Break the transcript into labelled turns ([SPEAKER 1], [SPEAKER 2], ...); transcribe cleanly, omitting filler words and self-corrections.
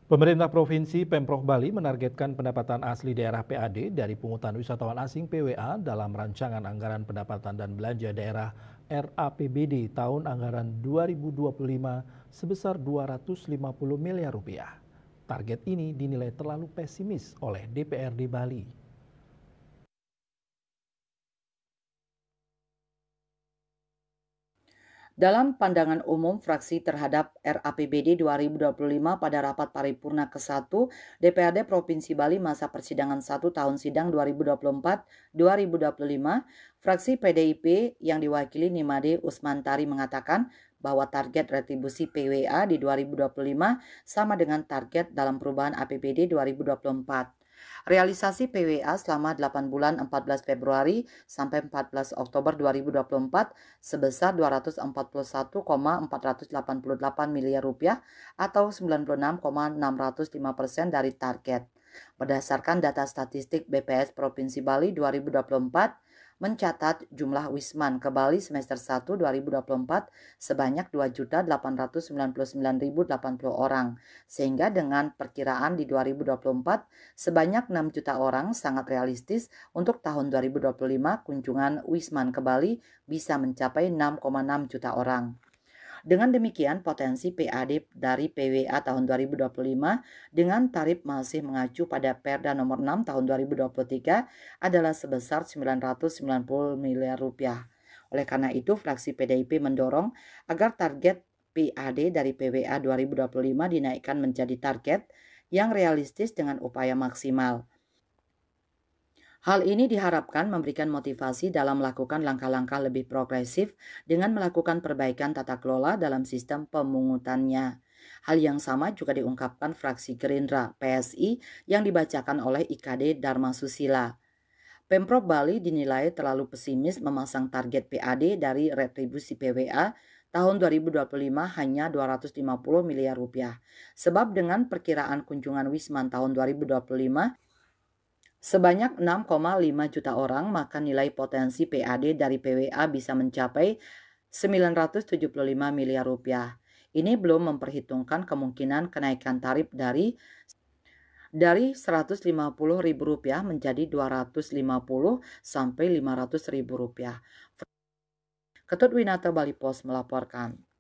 [SPEAKER 1] Pemerintah Provinsi Pemprov Bali menargetkan pendapatan asli daerah PAD dari pungutan wisatawan asing PWA dalam rancangan anggaran pendapatan dan belanja daerah RAPBD tahun anggaran 2025 sebesar 250 miliar rupiah. Target ini dinilai terlalu pesimis oleh DPRD Bali.
[SPEAKER 2] Dalam pandangan umum fraksi terhadap RAPBD 2025 pada rapat paripurna ke-1 DPRD Provinsi Bali masa persidangan 1 tahun sidang 2024-2025, fraksi PDIP yang diwakili Nimade Usmantari mengatakan bahwa target retribusi PWA di 2025 sama dengan target dalam perubahan APBD 2024. Realisasi PWA selama 8 bulan 14 Februari sampai 14 Oktober 2024 sebesar 241,488 miliar rupiah atau 96,605% dari target. Berdasarkan data statistik BPS Provinsi Bali 2024, mencatat jumlah wisman ke Bali semester 1 2024 sebanyak 2.899.080 orang, sehingga dengan perkiraan di 2024 sebanyak 6 juta orang sangat realistis untuk tahun 2025 kunjungan wisman ke Bali bisa mencapai 6,6 juta orang. Dengan demikian, potensi PAD dari PWA tahun 2025 dengan tarif masih mengacu pada Perda nomor 6 tahun 2023 adalah sebesar 990 miliar rupiah. Oleh karena itu, fraksi PDIP mendorong agar target PAD dari PWA 2025 dinaikkan menjadi target yang realistis dengan upaya maksimal. Hal ini diharapkan memberikan motivasi dalam melakukan langkah-langkah lebih progresif dengan melakukan perbaikan tata kelola dalam sistem pemungutannya. Hal yang sama juga diungkapkan fraksi Gerindra PSI yang dibacakan oleh IKD Dharma Susila. Pemprov Bali dinilai terlalu pesimis memasang target PAD dari retribusi PWA tahun 2025 hanya 250 miliar rupiah. Sebab dengan perkiraan kunjungan Wisman tahun 2025 sebanyak 6,5 juta orang, maka nilai potensi PAD dari PWA bisa mencapai 975 miliar rupiah. Ini belum memperhitungkan kemungkinan kenaikan tarif dari Rp150.000 menjadi Rp250 sampai Rp500.000. Ketut Winata Bali Pos melaporkan.